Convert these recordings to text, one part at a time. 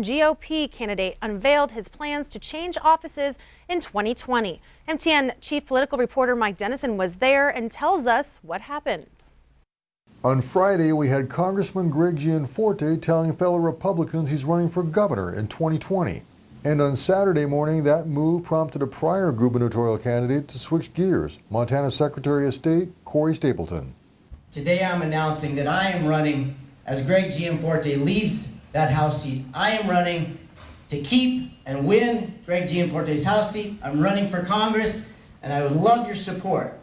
GOP candidate unveiled his plans to change offices in 2020. MTN chief political reporter Mike Dennison was there and tells us what happened. On Friday, we had Congressman Greg Gianforte telling fellow Republicans he's running for governor in 2020. And on Saturday morning, that move prompted a prior gubernatorial candidate to switch gears, Montana Secretary of State Corey Stapleton. Today I'm announcing that I am running, as Greg Gianforte leaves that House seat, I am running to keep and win Greg Gianforte's House seat. I'm running for Congress, and I would love your support.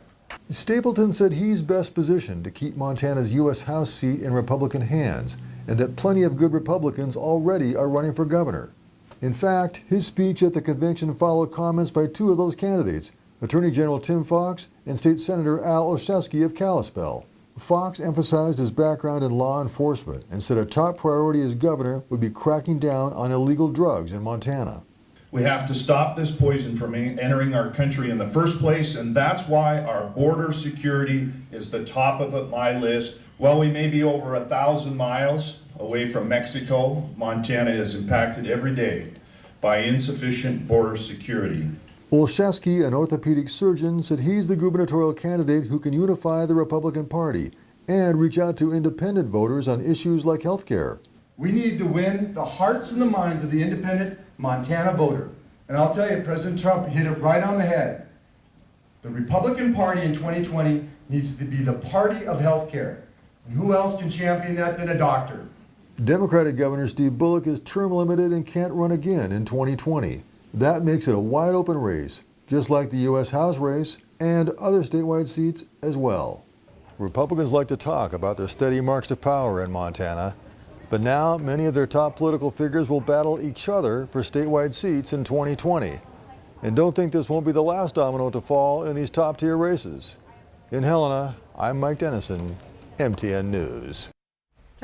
Stapleton said he's best positioned to keep Montana's U.S. House seat in Republican hands, and that plenty of good Republicans already are running for governor. In fact, his speech at the convention followed comments by two of those candidates, Attorney General Tim Fox and State Senator Al Olszewski of Kalispell. Fox emphasized his background in law enforcement and said a top priority as governor would be cracking down on illegal drugs in Montana. We have to stop this poison from entering our country in the first place, and that's why our border security is the top of my list. While we may be over 1,000 miles away from Mexico, Montana is impacted every day by insufficient border security. Olszewski, an orthopedic surgeon, said he's the gubernatorial candidate who can unify the Republican Party and reach out to independent voters on issues like health care. We need to win the hearts and the minds of the independent Montana voter. And I'll tell you, President Trump hit it right on the head. The Republican Party in 2020 needs to be the party of health care. And who else can champion that than a doctor? Democratic Governor Steve Bullock is term limited and can't run again in 2020. That makes it a wide open race, just like the U.S. House race and other statewide seats as well. Republicans like to talk about their steady march to power in Montana, but now many of their top political figures will battle each other for statewide seats in 2020. And don't think this won't be the last domino to fall in these top tier races. In Helena, I'm Mike Dennison, MTN News.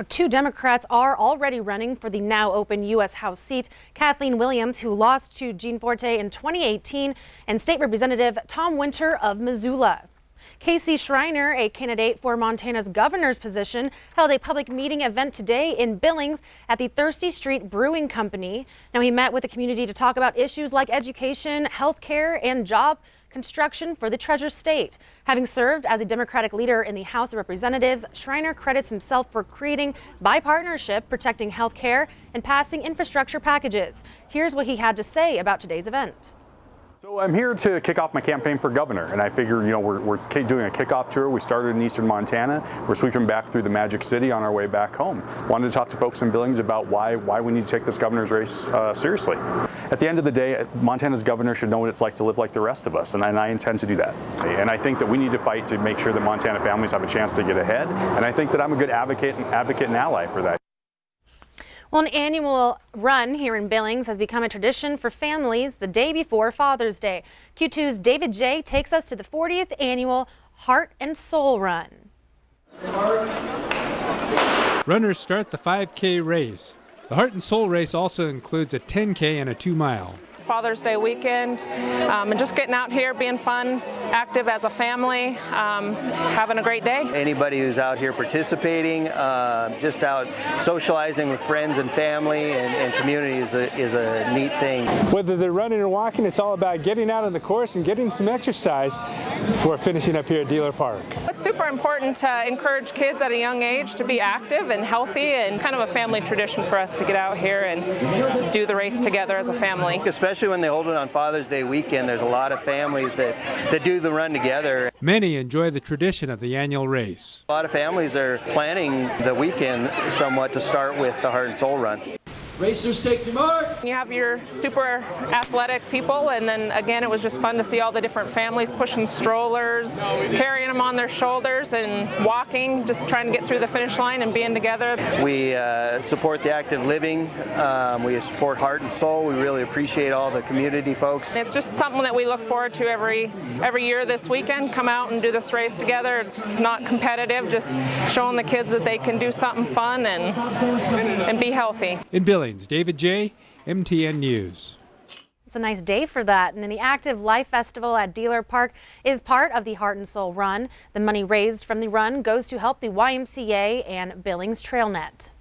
Two Democrats are already running for the now open U.S. House seat. Kathleen Williams, who lost to Gianforte in 2018, and State Representative Tom Winter of Missoula. Casey Schreiner, a candidate for Montana's governor's position, held a public meeting event today in Billings at the Thirsty Street Brewing Company. Now, he met with the community to talk about issues like education, health care, and job construction for the Treasure State. Having served as a Democratic leader in the House of Representatives, Schreiner credits himself for creating bipartisanship, protecting health care, and passing infrastructure packages. Here's what he had to say about today's event. So I'm here to kick off my campaign for governor, and I figure, we're doing a kickoff tour. We started in eastern Montana. We're sweeping back through the Magic City on our way back home. Wanted to talk to folks in Billings about why we need to take this governor's race seriously. At the end of the day, Montana's governor should know what it's like to live like the rest of us, and I intend to do that. And I think that we need to fight to make sure that Montana families have a chance to get ahead, and I think that I'm a good advocate and ally for that. Well, an annual run here in Billings has become a tradition for families the day before Father's Day. Q2's David J. takes us to the 40th annual Heart and Soul Run. Runners start the 5K race. The Heart and Soul race also includes a 10K and a 2-mile. Father's Day weekend, and just getting out here, being fun, active as a family, having a great day. Anybody who's out here participating, just out socializing with friends and family and community is a neat thing. Whether they're running or walking, it's all about getting out on the course and getting some exercise before finishing up here at Dealer Park. It's super important to encourage kids at a young age to be active and healthy, and kind of a family tradition for us to get out here and do the race together as a family. Especially when they hold it on Father's Day weekend, there's a lot of families that do the run together. Many enjoy the tradition of the annual race. A lot of families are planning the weekend somewhat to start with the Heart and Soul Run. Racers, take your mark. You have your super athletic people, and then again, it was just fun to see all the different families pushing strollers, carrying them on their shoulders and walking, just trying to get through the finish line and being together. We support the active living. We support Heart and Soul. We really appreciate all the community folks. It's just something that we look forward to every year this weekend. Come out and do this race together. It's not competitive, just showing the kids that they can do something fun and be healthy. In Billings, David J., MTN News. It's a nice day for that. And then the Active Life Festival at Dealer Park is part of the Heart and Soul Run. The money raised from the run goes to help the YMCA and Billings TrailNet.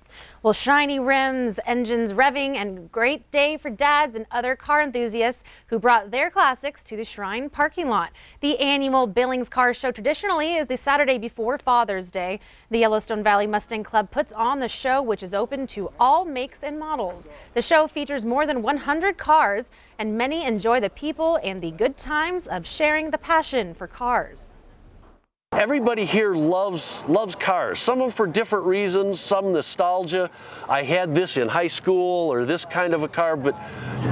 Well, shiny rims, engines revving, and great day for dads and other car enthusiasts who brought their classics to the Shrine parking lot. The annual Billings Car Show traditionally is the Saturday before Father's Day. The Yellowstone Valley Mustang Club puts on the show, which is open to all makes and models. The show features more than 100 cars, and many enjoy the people and the good times of sharing the passion for cars. Everybody here loves cars, some of them for different reasons, some nostalgia. I had this in high school or this kind of a car, but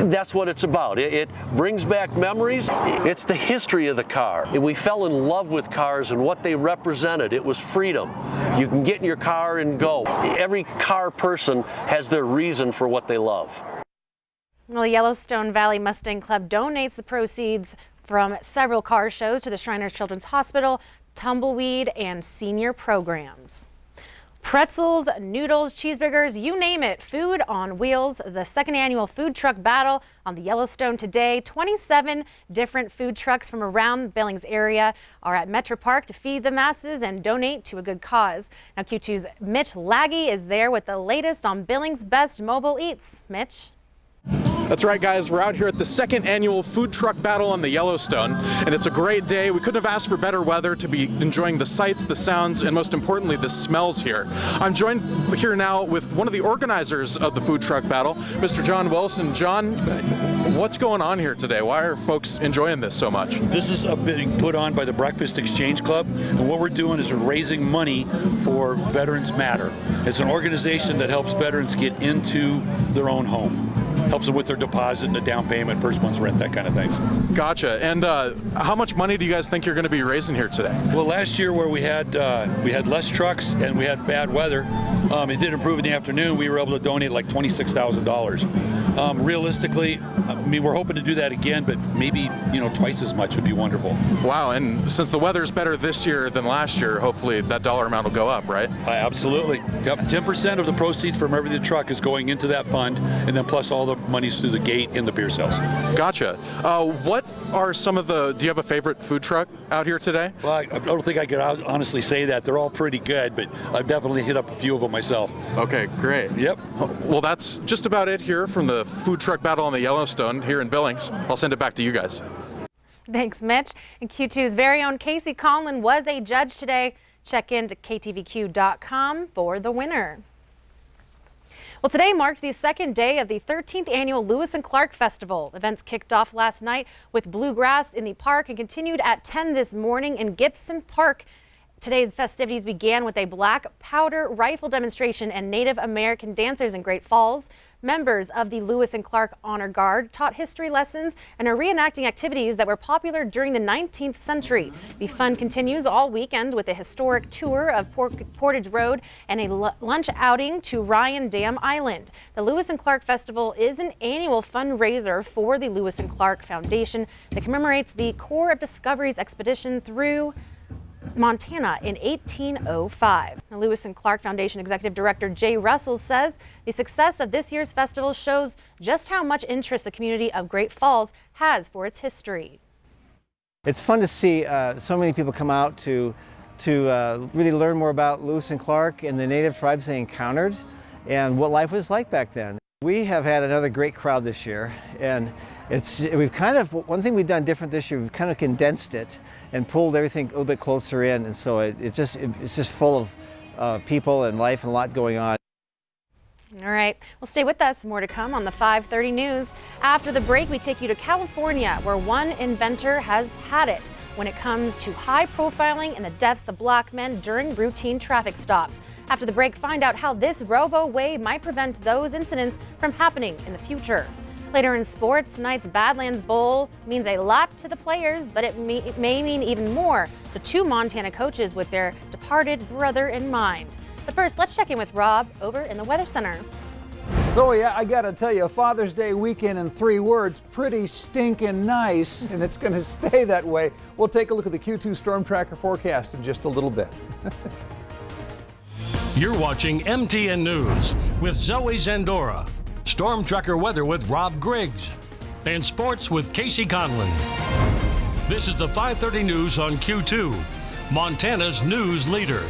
that's what it's about. It brings back memories. It's the history of the car. And we fell in love with cars and what they represented. It was freedom. You can get in your car and go. Every car person has their reason for what they love. Well, the Yellowstone Valley Mustang Club donates the proceeds from several car shows to the Shriners Children's Hospital, Tumbleweed, and senior programs. Pretzels, noodles, cheeseburgers, you name it. Food on Wheels, the second annual food truck battle on the Yellowstone today. 27 different food trucks from around the Billings area are at Metro Park to feed the masses and donate to a good cause. Now Q2's Mitch Laggy is there with the latest on Billings' best mobile eats. Mitch? That's right, guys. We're out here at the second annual food truck battle on the Yellowstone, and it's a great day. We couldn't have asked for better weather to be enjoying the sights, the sounds, and most importantly, the smells here. I'm joined here now with one of the organizers of the food truck battle, Mr. John Wilson. John, what's going on here today? Why are folks enjoying this so much? This is being put on by the Breakfast Exchange Club, and what we're doing is we're raising money for Veterans Matter. It's an organization that helps veterans get into their own home. Helps them with their deposit and the down payment, first month's rent, that kind of things. Gotcha. And how much money do you guys think you're going to be raising here today? Well, last year where we had less trucks and we had bad weather, it did improve in the afternoon. We were able to donate like $26,000. Realistically, I mean, we're hoping to do that again, but maybe twice as much would be wonderful. Wow. And since the weather's better this year than last year, hopefully that dollar amount will go up, right? Absolutely. Yep. 10% of the proceeds from every truck is going into that fund, and then plus all the money's through the gate in the beer sales. Gotcha. What are some of the, do you have a favorite food truck out here today? Well, I don't think I could honestly say that. They're all pretty good, but I've definitely hit up a few of them myself. Okay, great. Yep. Well, that's just about it here from the food truck battle on the Yellowstone here in Billings. I'll send it back to you guys. Thanks, Mitch. And Q2's very own Casey Conlon was a judge today. Check in to ktvq.com for the winner. Well, today marks the second day of the 13th annual Lewis and Clark Festival. Events kicked off last night with bluegrass in the park and continued at 10 this morning in Gibson Park. Today's festivities began with a black powder rifle demonstration and Native American dancers in Great Falls. Members of the Lewis and Clark Honor Guard taught history lessons and are reenacting activities that were popular during the 19th century. The fun continues all weekend with a historic tour of Portage Road and a lunch outing to Ryan Dam Island. The Lewis and Clark Festival is an annual fundraiser for the Lewis and Clark Foundation that commemorates the Corps of Discovery's expedition through Montana in 1805. The Lewis and Clark Foundation Executive Director Jay Russell says the success of this year's festival shows just how much interest the community of Great Falls has for its history. It's fun to see so many people come out to really learn more about Lewis and Clark and the native tribes they encountered and what life was like back then. We have had another great crowd this year, and we've kind of, one thing we've done different this year, we've kind of condensed it and pulled everything a little bit closer in, and so it's just full of people and life and a lot going on. All right, well, stay with us. More to come on the 5:30 news. After the break, we take you to California, where one inventor has had it when it comes to high profiling and the deaths of black men during routine traffic stops. After the break, find out how this robo-way might prevent those incidents from happening in the future. Later in sports, tonight's Badlands Bowl means a lot to the players, but it may mean even more to two Montana coaches with their departed brother in mind. But first, let's check in with Rob over in the Weather Center. Zoe, I gotta tell you, Father's Day weekend in 3 words, pretty stinking nice, and it's gonna stay that way. We'll take a look at the Q2 Storm Tracker forecast in just a little bit. You're watching MTN News with Zoe Zandora, Storm Tracker weather with Rob Griggs, and sports with Casey Conlon. This is the 5:30 news on Q2, Montana's news leader.